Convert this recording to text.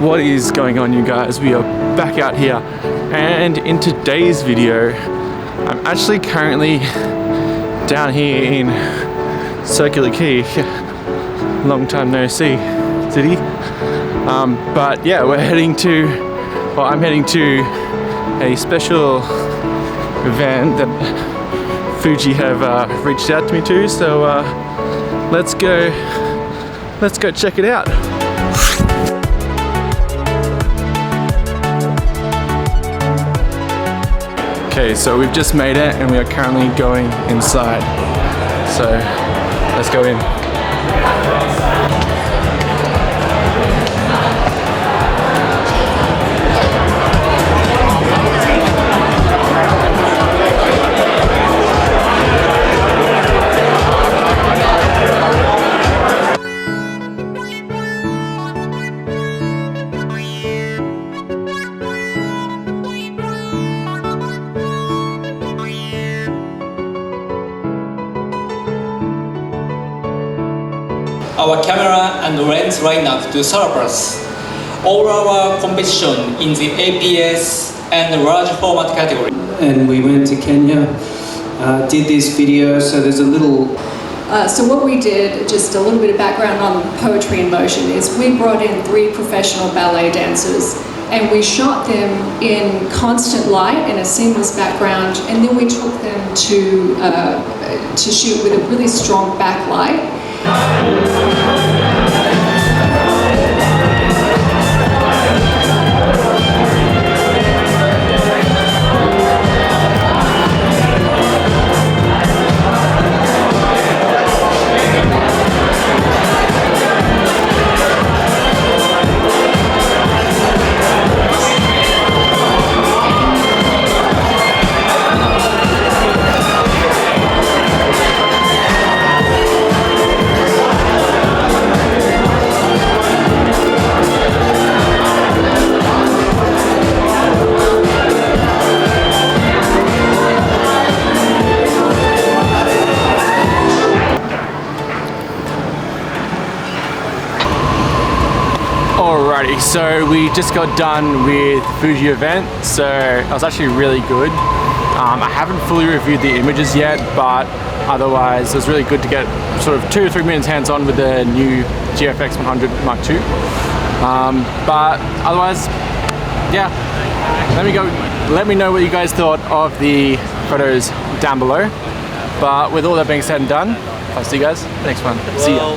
What is going on, you guys? We are back out here, and in today's video I'm actually currently down here in Circular Quay. Long time no see city, but yeah, I'm heading to a special event that Fuji have reached out to me to, so let's go check it out. Okay, so we've just made it and we are currently going inside. So let's go in. Our camera and lens lineup to surpass all our competition in the APS and large format category. And we went to Kenya, did this video, so there's a little... So what we did, just a little bit of background on Poetry in Motion, is we brought in 3 professional ballet dancers and we shot them in constant light in a seamless background, and then we took them to shoot with a really strong backlight. Alrighty, so we just got done with Fuji event, so it was actually really good. I haven't fully reviewed the images yet, but otherwise it was really good to get sort of 2 or 3 minutes hands-on with the new GFX100 Mark II. But otherwise, yeah, let me know what you guys thought of the photos down below. But with all that being said and done, I'll see you guys next one. See ya.